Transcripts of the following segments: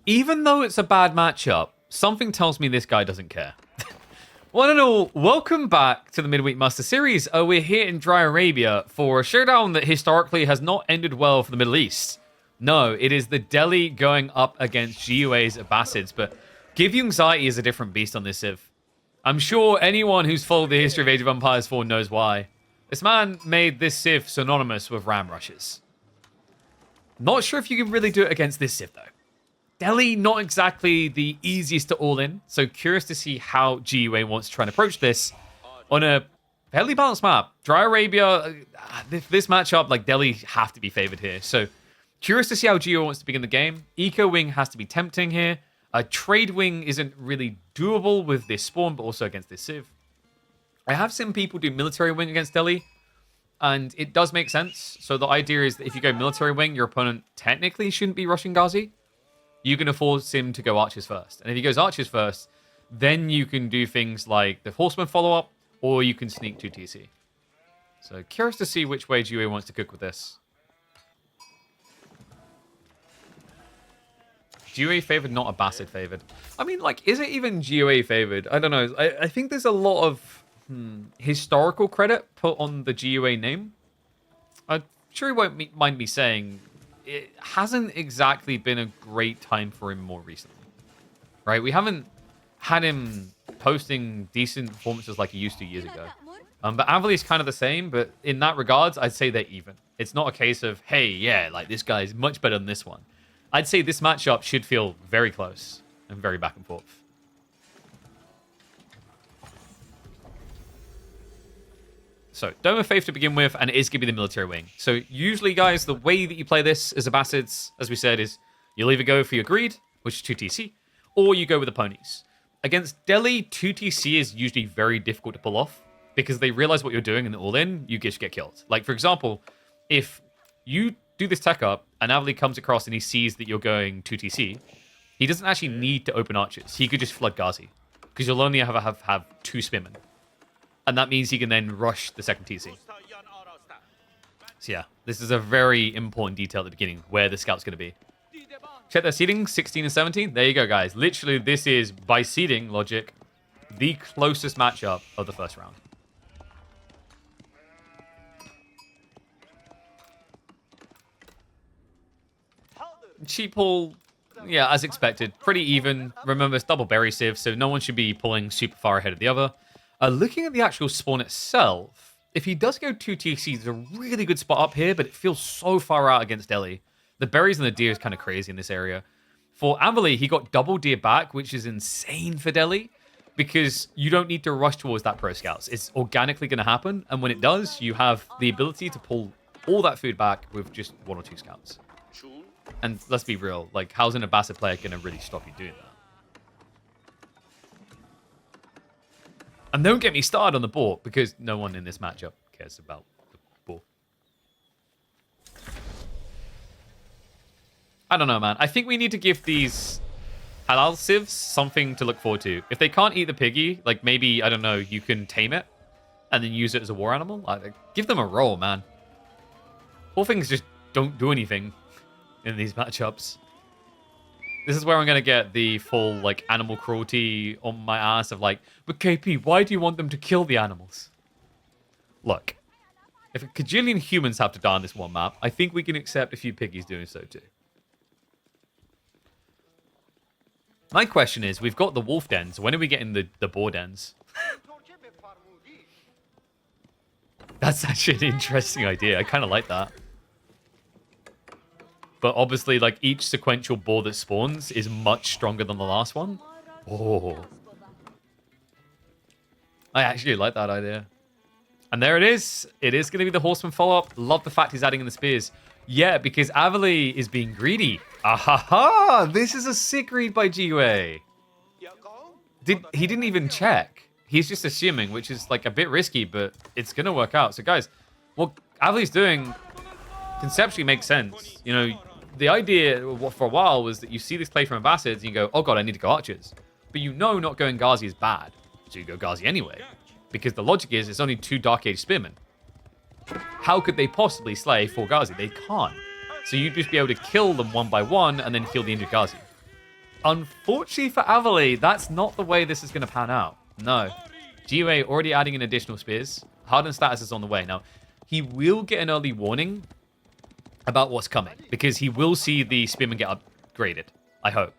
Even though it's a bad matchup, something tells me this guy doesn't care. One and all, welcome back to the Midweek Master Series. We're here in Dry Arabia for a showdown that historically has not ended well for the Middle East. No, it is the Delhi going up against GUA's Abbasids, but Give You Anxiety is a different beast on this Civ. I'm sure anyone who's followed the history of Age of Empires 4 knows why. This man made this Civ synonymous with ram rushes. Not sure if you can really do it against this Civ, though. Delhi, not exactly the easiest to all in, so curious to see how GUA wants to try and approach this on a fairly balanced map. Dry Arabia, this matchup, like Delhi have to be favored here, so curious to see how GUA wants to begin the game. Eco Wing has to be tempting here. A Trade Wing isn't really doable with this spawn, but also against this Civ. I have seen people do Military Wing against Delhi, and it does make sense. So the idea is that if you go Military Wing, your opponent technically shouldn't be rushing Ghazi. You can force him to go Archers first. And if he goes Archers first, then you can do things like the Horseman follow-up, or you can sneak 2 TC. So curious to see which way GUA wants to cook with this. GUA favored, not Abbasid favored. I mean, like, is it even GUA favored? I don't know. I think there's a lot of historical credit put on the GUA name. I'm sure he won't mind me saying it hasn't exactly been a great time for him more recently, right? We haven't had him posting decent performances like he used to years ago. But Avali is kind of the same, but in that regards, I'd say they're even. It's not a case of, hey, yeah, like this guy is much better than this one. I'd say this matchup should feel very close and very back and forth. So, Dome of Faith to begin with, and it is going to be the Military Wing. So, usually, guys, the way that you play this as Abbasids, as we said, is you'll either go for your Greed, which is 2 TC, or you go with the Ponies. Against Delhi, 2 TC is usually very difficult to pull off, because they realize what you're doing and all in, you just get killed. Like, for example, if you do this tech up, and Avali comes across and he sees that you're going 2 TC, he doesn't actually need to open Archers. He could just flood Ghazi, because you'll only have 2 Spearmen. And that means he can then rush the second TC. So yeah, this is a very important detail at the beginning, where the scout's going to be. Check their seeding, 16 and 17. There you go, guys. Literally, this is, by seeding logic, the closest matchup of the first round. Cheap haul, yeah, as expected. Pretty even. Remember, it's double berry civ, so no one should be pulling super far ahead of the other. Looking at the actual spawn itself, if he does go 2 TC, there's a really good spot up here, but it feels so far out against Delhi. The berries and the deer is kind of crazy in this area. For Avali, he got double deer back, which is insane for Delhi, because you don't need to rush towards that pro scouts. It's organically going to happen, and when it does, you have the ability to pull all that food back with just 1 or 2 scouts. And let's be real, like, how's an Abbasid player going to really stop you doing that? And don't get me started on the boar, because no one in this matchup cares about the boar. I don't know, man. I think we need to give these halal civs something to look forward to. If they can't eat the piggy, like maybe, I don't know, you can tame it and then use it as a war animal. Like, give them a role, man. Poor things just don't do anything in these matchups. This is where I'm going to get the full, like, animal cruelty on my ass of, like, but KP, why do you want them to kill the animals? Look, if a cajillion humans have to die on this one map, I think we can accept a few piggies doing so too. My question is, we've got the wolf dens. When are we getting the boar dens? That's actually an interesting idea. I kind of like that. But obviously, like, each sequential boar that spawns is much stronger than the last one. Oh. I actually like that idea. And there it is. It is going to be the Horseman follow-up. Love the fact he's adding in the spears. Yeah, because Avali is being greedy. Ahaha! This is a sick read by GUA. He didn't even check. He's just assuming, which is, like, a bit risky, but it's going to work out. So, guys, what Avali's doing conceptually makes sense. You know, the idea for a while was that you see this play from Abbasids and you go, oh god, I need to go Archers. But you know not going Ghazi is bad. So you go Ghazi anyway. Because the logic is it's only 2 Dark Age Spearmen. How could they possibly slay 4 Ghazi? They can't. So you'd just be able to kill them one by one and then kill the injured Ghazi. Unfortunately for Avali, that's not the way this is going to pan out. No. GUA already adding in additional spears. Hardened status is on the way. Now, he will get an early warning about what's coming, because he will see the spearmen get upgraded. I hope.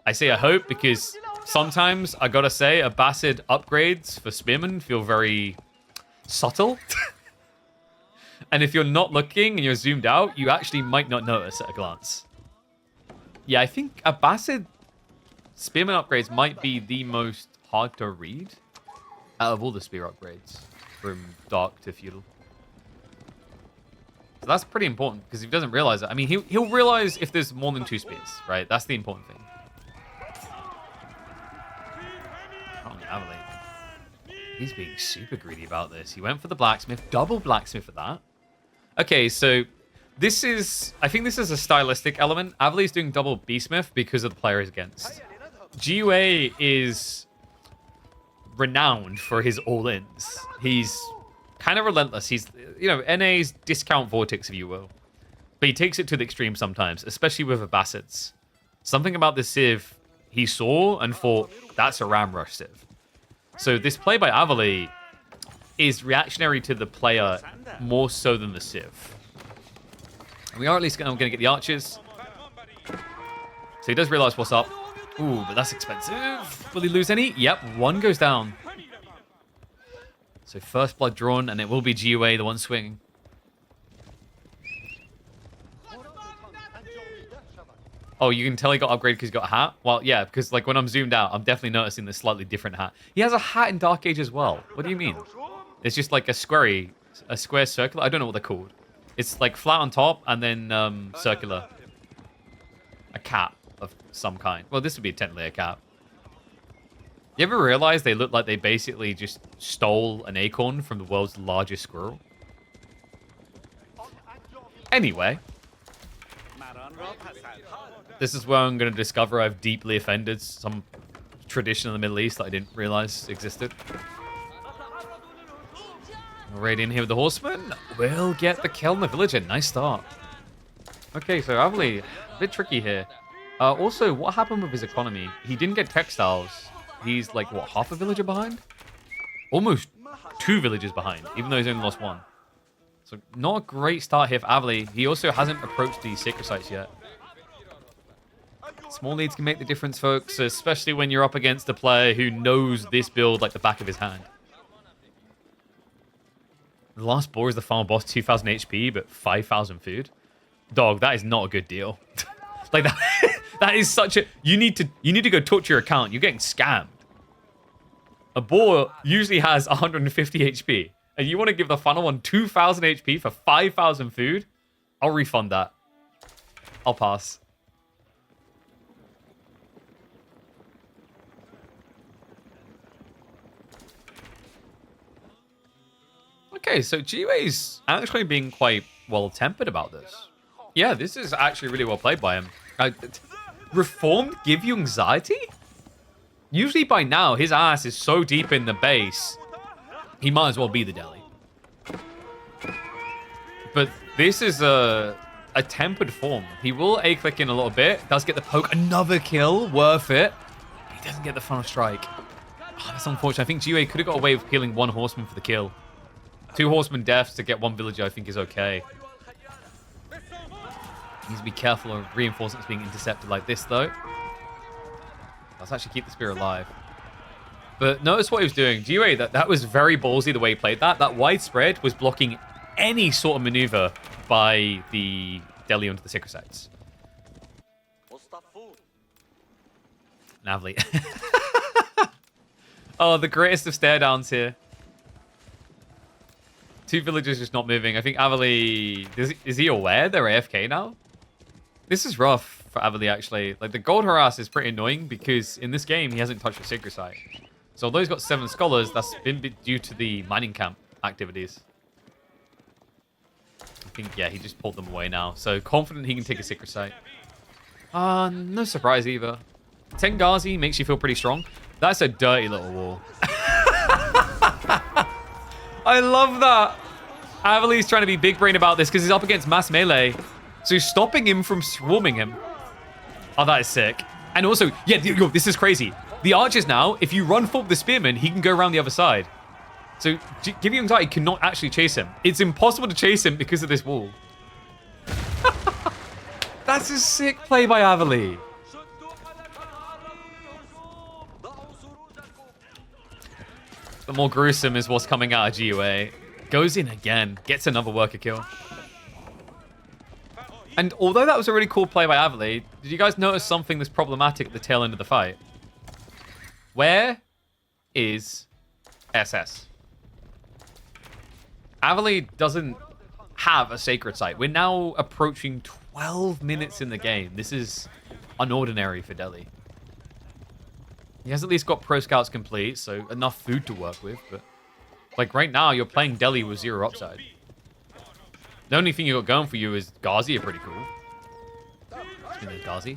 I say I hope because sometimes, I gotta say, Abbasid upgrades for spearmen feel very subtle. And if you're not looking and you're zoomed out, you actually might not notice at a glance. Yeah, I think Abbasid spearman upgrades might be the most hard to read out of all the spear upgrades, from dark to feudal. So that's pretty important, because if he doesn't realize it, I mean, he'll realize if there's more than 2 spears, right? That's the important thing. Oh, Avali. He's being super greedy about this. He went for the blacksmith, double blacksmith at that. Okay, so this is, I think this is a stylistic element. Avali's doing double beastsmith because of the player he's against. GUA is renowned for his all-ins. He's kind of relentless. He's, you know, NA's discount vortex, if you will. But he takes it to the extreme sometimes, especially with Abbasids. Something about this Civ he saw and thought, that's a Ram Rush Civ. So this play by Avali is reactionary to the player more so than the Civ. And we are at least going to get the archers. So he does realize what's up. Ooh, but that's expensive. Will he lose any? Yep, 1 goes down. So first blood drawn, and it will be GUA, the one swinging. Oh, you can tell he got upgraded because he got a hat? Well, yeah, because like when I'm zoomed out, I'm definitely noticing this slightly different hat. He has a hat in Dark Age as well. What do you mean? It's just like a square circular. I don't know what they're called. It's like flat on top and then circular. A cap of some kind. Well, this would be technically a cap. You ever realize they look like they basically just stole an acorn from the world's largest squirrel? Anyway. This is where I'm going to discover I've deeply offended some tradition in the Middle East that I didn't realize existed. Right in here with the horseman. We'll get the kill on the villager. Nice start. Okay, so Avali, a bit tricky here. Also, what happened with his economy? He didn't get textiles. He's like, what, half a villager behind? Almost 2 villages behind, even though he's only lost 1. So not a great start here for Avali. He also hasn't approached the sacred sites yet. Small leads can make the difference, folks, especially when you're up against a player who knows this build like the back of his hand. The last boar is the final boss, 2,000 HP, but 5,000 food. Dog, that is not a good deal. Like that, that is such a. You need to go talk to your account. You're getting scammed. A boar usually has 150 HP, and you want to give the final one 2,000 HP for 5,000 food? I'll refund that. I'll pass. Okay, so GUA's actually being quite well-tempered about this. Yeah, this is actually really well played by him. Reformed give you anxiety? Usually by now, his ass is so deep in the base, he might as well be the deli. But this is a tempered form. He will A-click in a little bit. Does get the poke. Another kill. Worth it. He doesn't get the final strike. Oh, that's unfortunate. I think GUA could have got away with killing 1 horseman for the kill. 2 horseman deaths to get 1 villager, I think, is okay. Needs to be careful of reinforcements being intercepted like this, though. Let's actually keep the spear alive. But notice what he was doing. GUA, that was very ballsy the way he played that. That widespread was blocking any sort of maneuver by the deli onto the sacred sites. Navli. Oh, the greatest of stare downs here. 2 villagers just not moving. I think Avali... Is he aware they're AFK now? This is rough for Avali, actually. Like, the gold harass is pretty annoying because in this game, he hasn't touched a sacred site. So although he's got 7 scholars, that's been due to the mining camp activities. I think, yeah, he just pulled them away now. So confident he can take a sacred site. No surprise either. 10 Ghazi makes you feel pretty strong. That's a dirty little wall. I love that. Avali's trying to be big brain about this because he's up against mass melee. So he's stopping him from swarming him. Oh, that is sick. And also, yeah, yo, this is crazy. The archers now, if you run forward the spearman, he can go around the other side. So Give You Anxiety cannot actually chase him. It's impossible to chase him because of this wall. That's a sick play by Avali. The more gruesome is what's coming out of GUA. Goes in again, gets another worker kill. And although that was a really cool play by Avali, did you guys notice something that's problematic at the tail end of the fight? Where is SS? Avali doesn't have a sacred site. We're now approaching 12 minutes in the game. This is unordinary for Delhi. He has at least got Pro Scouts complete, so enough food to work with, but like right now, you're playing Delhi with 0 upside. The only thing you got going for you is Ghazi are pretty cool. Ghazi.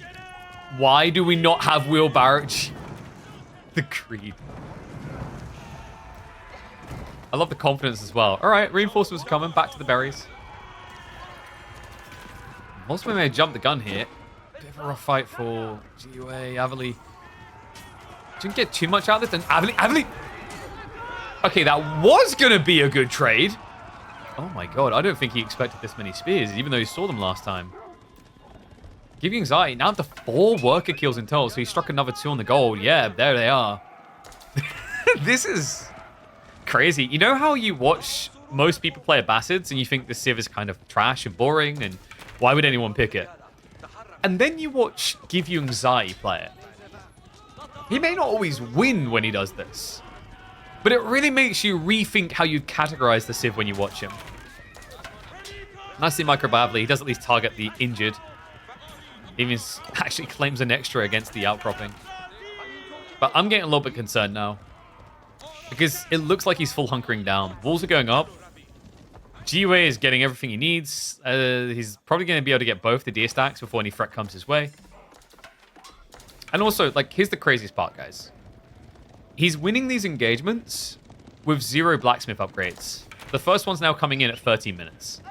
Why do we not have wheelbarrow? The Creed. I love the confidence as well. All right, reinforcements are coming. Back to the berries. Most may jump the gun here. Bit of a rough fight for GUA. Avali didn't get too much out of this. And Avali. Okay, that was going to be a good trade. Oh my god, I don't think he expected this many spears, even though he saw them last time. Give You Anxiety, now up to 4 worker kills in total, so he struck another 2 on the gold. Yeah, there they are. This is crazy. You know how you watch most people play Abbasids and you think the Civ is kind of trash and boring and why would anyone pick it? And then you watch Give You Anxiety play it. He may not always win when he does this, but it really makes you rethink how you categorize the Civ when you watch him. Nicely micro by Avali. He does at least target the injured. Even actually claims an extra against the outcropping. But I'm getting a little bit concerned now, because it looks like he's full hunkering down. Walls are going up. GUA is getting everything he needs. He's probably going to be able to get both the deer stacks before any threat comes his way. And also, like, here's the craziest part, guys. He's winning these engagements with 0 blacksmith upgrades. The first one's now coming in at 13 minutes.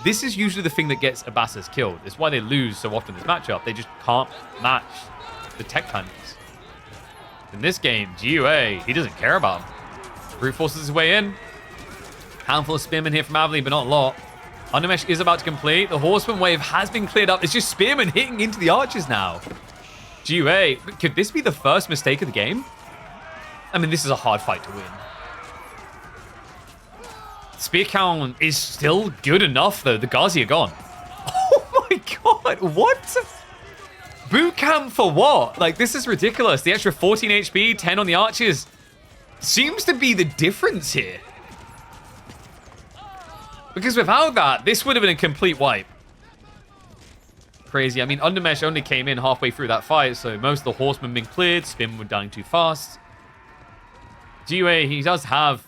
This is usually the thing that gets Abbasid killed. It's why they lose so often in this matchup. They just can't match the tech timings. In this game, GUA, he doesn't care about him. Brute forces his way in. Handful of spearmen here from Avali, but not a lot. Undermesh is about to complete. The horseman wave has been cleared up. It's just spearmen hitting into the archers now. GUA, could this be the first mistake of the game? I mean, this is a hard fight to win. Spear count is still good enough, though. The Ghazi are gone. Oh my god, what? Boot camp for what? Like, this is ridiculous. The extra 14 HP, 10 on the archers seems to be the difference here. Because without that, this would have been a complete wipe. Crazy. I mean, Undermesh only came in halfway through that fight, so most of the horsemen been cleared. Spearmen were dying too fast. GUA, he does have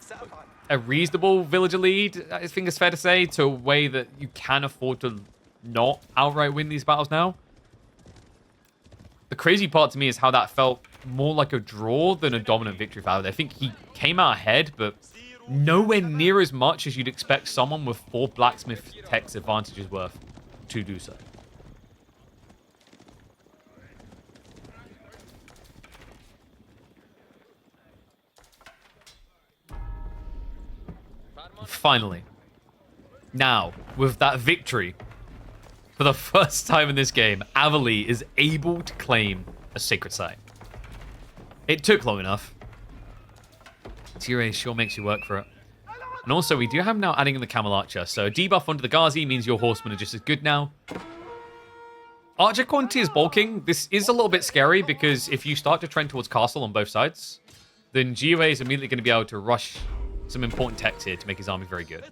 a reasonable villager lead, I think it's fair to say, to a way that you can afford to not outright win these battles now. The crazy part to me is how that felt more like a draw than a dominant victory for Avali. I think he came out ahead, but nowhere near as much as you'd expect someone with 4 blacksmith tech's advantages worth to do so. Finally, now, with that victory, for the first time in this game, Avali is able to claim a sacred site. It took long enough. Tire sure makes you work for it. And also, we do have now adding in the Camel Archer, so a debuff onto the Ghazi means your horsemen are just as good now. Archer quantity is bulking. This is a little bit scary, because if you start to trend towards castle on both sides, then GUA is immediately going to be able to rush some important techs here to make his army very good.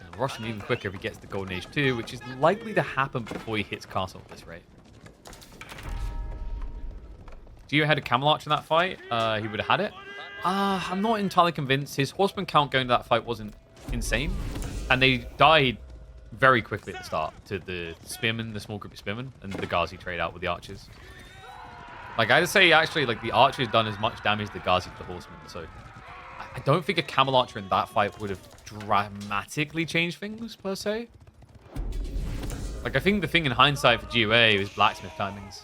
And rush him even quicker if he gets the Golden Age 2, which is likely to happen before he hits castle at this rate. GUA had a Camel Archer in that fight. He would have had it. I'm not entirely convinced. His horseman count going to that fight wasn't insane. And they died very quickly at the start to the spearmen, the small group of spearmen, and the Ghazi trade out with the archers. Like, I'd say, actually, like, the archer's done as much damage as the Ghazi to the horseman. So, I don't think a Camel Archer in that fight would have dramatically changed things, per se. Like, I think the thing in hindsight for GUA is blacksmith timings.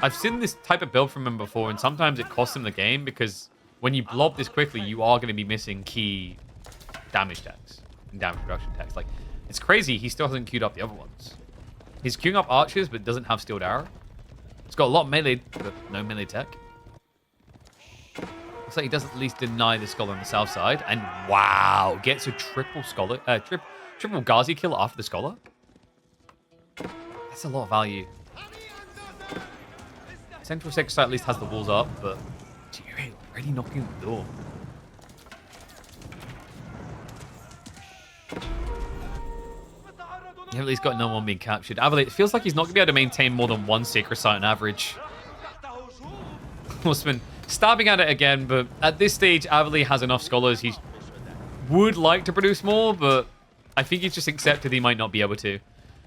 I've seen this type of build from him before, and sometimes it costs him the game because when you blob this quickly, you are going to be missing key damage techs and damage reduction techs. Like, it's crazy he still hasn't queued up the other ones. He's queuing up archers, but doesn't have steeled arrow. It's got a lot of melee, but no melee tech. Looks like he does at least deny the scholar on the south side. And wow, gets a triple scholar, triple Ghazi kill after the scholar. That's a lot of value. Central Sector Site at least has the walls up, but GUA already knocking the door. Yeah, at least got no one being captured. Abbasid, it feels like he's not going to be able to maintain more than one Sacred Site on average. Horseman stabbing at it again, but at this stage, Abbasid has enough scholars. He would like to produce more, but I think he's just accepted he might not be able to.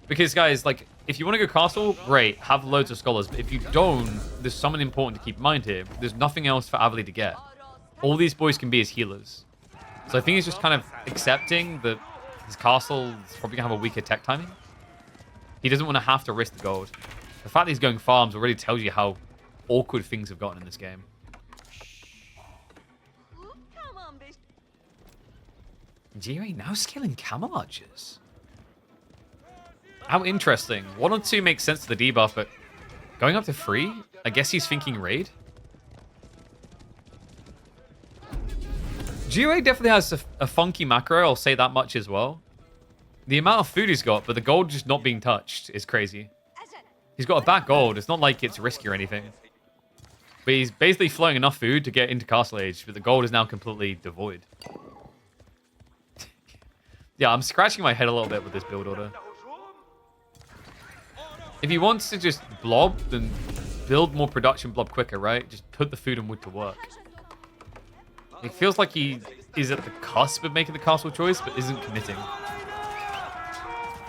Because, guys, like, if you want to go castle, great, have loads of scholars. But if you don't, there's something important to keep in mind here. There's nothing else for Abbasid to get. All these boys can be is healers. So I think he's just kind of accepting that his castle is probably going to have a weaker tech timing. He doesn't want to have to risk the gold. The fact that he's going farms already tells you how awkward things have gotten in this game. GUA now scaling camel archers. How interesting. 1 or 2 makes sense to the debuff, but going up to 3? I guess he's thinking raid. GUA definitely has a funky macro, I'll say that much as well. The amount of food he's got, but the gold just not being touched is crazy. He's got a back gold. It's not like it's risky or anything. But he's basically flowing enough food to get into Castle Age, but the gold is now completely devoid. Yeah, I'm scratching my head a little bit with this build order. If he wants to just blob, then build more production blob quicker, right? Just put the food and wood to work. It feels like he is at the cusp of making the castle choice, but isn't committing.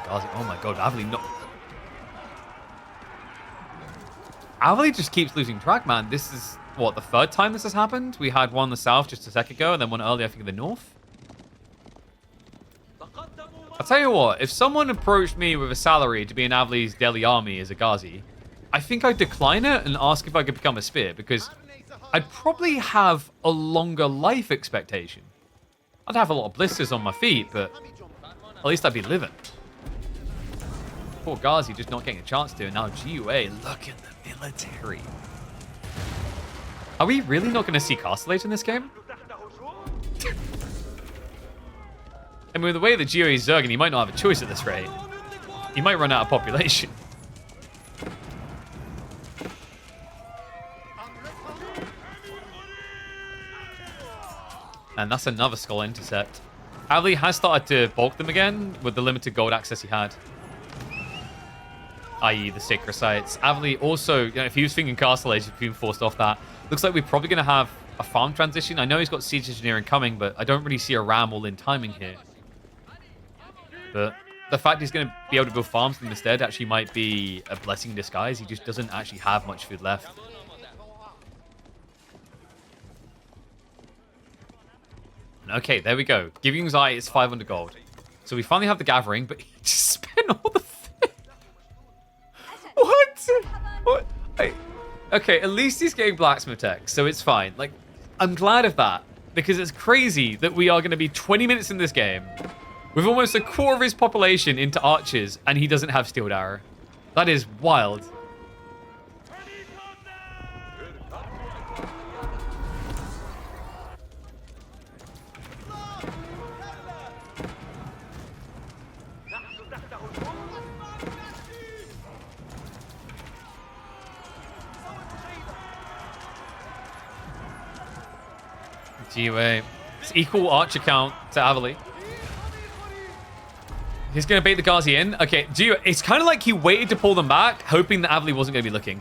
Oh my god, Abbasid no. Abbasid just keeps losing track, man. This is, what, the 3rd time this has happened? We had one in the south just a second ago, and then one earlier, I think, in the north. I'll tell you what, if someone approached me with a salary to be in Abbasid's Delhi army as a Ghazi, I think I'd decline it and ask if I could become a spear, because I'd probably have a longer life expectation. I'd have a lot of blisters on my feet, but at least I'd be living. Poor Ghazi just not getting a chance to, and now GUA, look at the military. Are we really not going to see Castle Age in this game? I mean, with the way that GUA is zerging, he might not have a choice at this rate. He might run out of population. And that's another skull intercept. Abbasid has started to bulk them again with the limited gold access he had. I.e. the Sacred Sites. Abbasid also, you know, if he was thinking Castle Age, if being forced off that, looks like we're probably going to have a farm transition. I know he's got Siege Engineering coming, but I don't really see a ram all-in timing here. But the fact he's going to be able to build farms instead actually might be a blessing in disguise. He just doesn't actually have much food left. Okay, there we go. Giving Zai is 500 gold. So we finally have the gathering, but he just spent all the food. What? What? Okay, at least he's getting blacksmith tech, so it's fine. Like, I'm glad of that, because it's crazy that we are going to be 20 minutes in this game with almost a quarter of his population into archers, and he doesn't have steeled arrow. That is wild. GUA. It's equal archer count to Abbasid. He's going to bait the Ghazi in. Okay, GUA. It's kind of like he waited to pull them back, hoping that Abbasid wasn't going to be looking.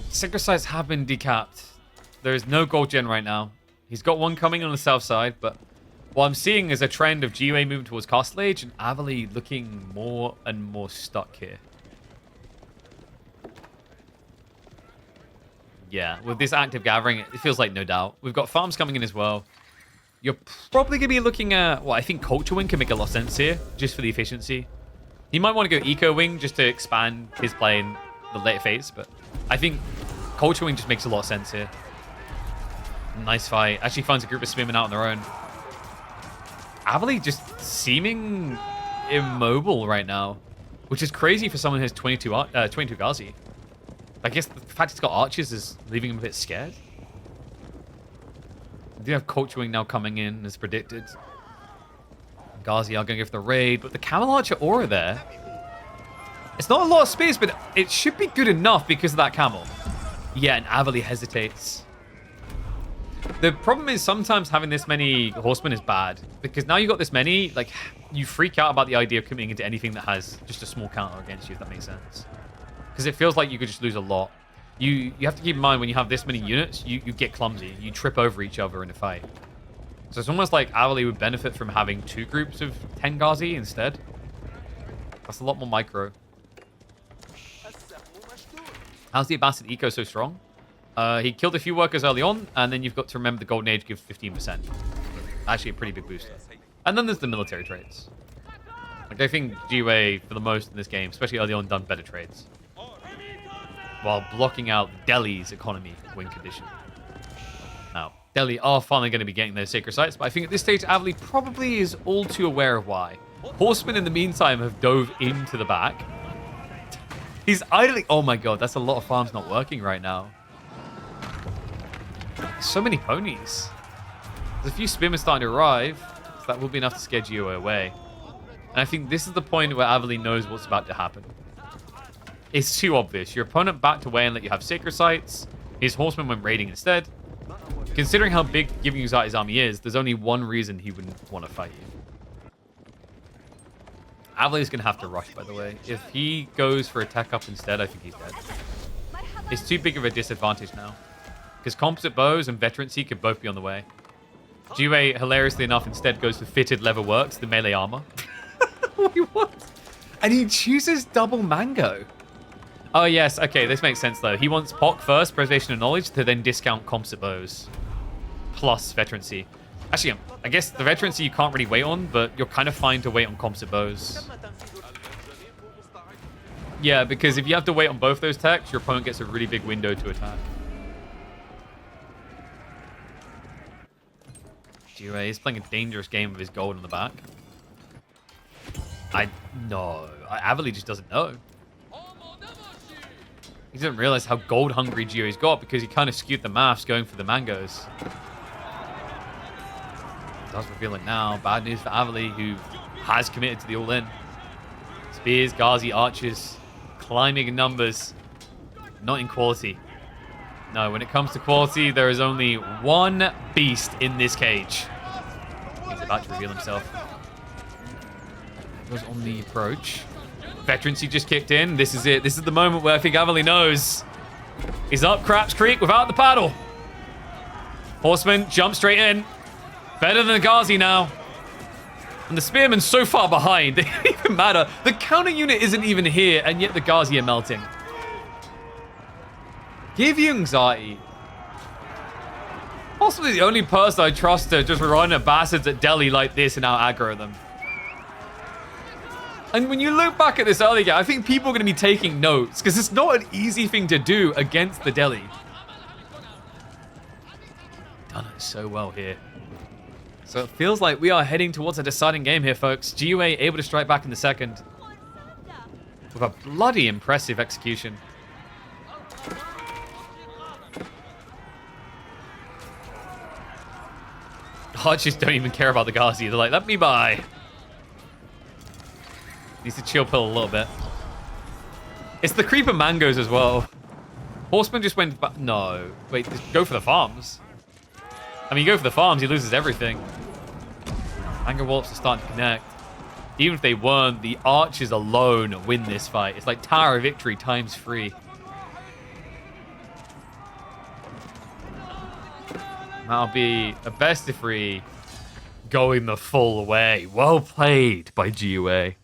Sacred Sites have been decapped. There is no gold gen right now. He's got one coming on the south side, but what I'm seeing is a trend of GUA moving towards Castle Age and Abbasid looking more and more stuck here. Yeah, with this active gathering, it feels like no doubt. We've got farms coming in as well. you're probably going to be looking at... Well, I think Culture Wing can make a lot of sense here, just for the efficiency. You might want to go Eco Wing just to expand his play in the later phase, but I think Culture Wing just makes a lot of sense here. Nice fight. Actually finds a group of Spearmen out on their own. Abbasid just seeming immobile right now, which is crazy for someone who has 22 Ghazi. I guess the fact he's got archers is leaving him a bit scared. We do have Culture Wing now coming in as predicted. Ghazi are going to go for the raid, but the Camel Archer aura there. It's not a lot of space, but it should be good enough because of that camel. Yeah, and Abbasid hesitates. The problem is sometimes having this many horsemen is bad, because now you've got this many, like, you freak out about the idea of committing into anything that has just a small counter against you, if that makes sense. Because it feels like you could just lose a lot. You have to keep in mind when you have this many units, you get clumsy. You trip over each other in a fight. So it's almost like Abbasid would benefit from having 2 groups of 10 Ghazi instead. That's a lot more micro. How's the Abbasid eco so strong? He killed a few workers early on, and then you've got to remember the Golden Age gives 15%. Actually a pretty big booster. And then there's the military trades. Like, I think GWA, for the most in this game, especially early on, done better trades. While blocking out Delhi's economy win condition. Now, Delhi are finally going to be getting those sacred sites, but I think at this stage, Abbasid probably is all too aware of why. Horsemen, in the meantime, have dove into the back. He's idling... Oh my god, that's a lot of farms not working right now. So many ponies. There's a few spearmen starting to arrive, so that will be enough to scare GWA away. And I think this is the point where Abbasid knows what's about to happen. It's too obvious. Your opponent backed away and let you have sacred sites. His horsemen went raiding instead. Considering how big giving Anxiety's army is, there's only one reason he wouldn't want to fight you. Abbasid's going to have to rush, by the way. If he goes for a tech up instead, I think he's dead. It's too big of a disadvantage now. Because composite bows and veterancy could both be on the way. GWA, hilariously enough, instead goes for fitted leather works, the melee armor. Wait, what? And he chooses double mango. Oh, yes. Okay, this makes sense, though. He wants POC first, Preservation of Knowledge, to then discount composite bows. Plus veterancy. Actually, I guess the veterancy you can't really wait on, but you're kind of fine to wait on composite bows. Yeah, because if you have to wait on both those techs, your opponent gets a really big window to attack. GWA is playing a dangerous game with his gold on the back. Abbasid just doesn't know. He doesn't realize how gold hungry GWA's got because he kind of skewed the maths going for the mangoes. Does reveal it now. Bad news for Abbasid, who has committed to the all-in. Spears, Ghazi, archers, climbing in numbers, not in quality. No, when it comes to quality, there is only one beast in this cage. He's about to reveal himself. Goes on the approach. Veterancy just kicked in. This is it. This is the moment where I think Abbasid knows. He's up Craps Creek without the paddle. Horseman jump straight in. Better than the Ghazi now. And the Spearman's so far behind. It doesn't even matter. The counter unit isn't even here, and yet the Ghazi are melting. Give you anxiety. Possibly the only person I trust to just run Abbasids at Delhi like this and out aggro them. And when you look back at this early game, I think people are going to be taking notes because it's not an easy thing to do against the Delhi. Done it so well here. So it feels like we are heading towards a deciding game here, folks. GWA able to strike back in the second with a bloody impressive execution. Archers don't even care about the Ghazi. They're like, let me by. Needs to chill pill a little bit. It's the creeper mangoes as well. Horseman just went back. No. Wait, just go for the farms. I mean, you go for the farms, he loses everything. Mango Wallops are starting to connect. Even if they weren't, the archers alone win this fight. It's like Tower of Victory times 3. That'll be a best of 3 going the full way. Well played by GUA.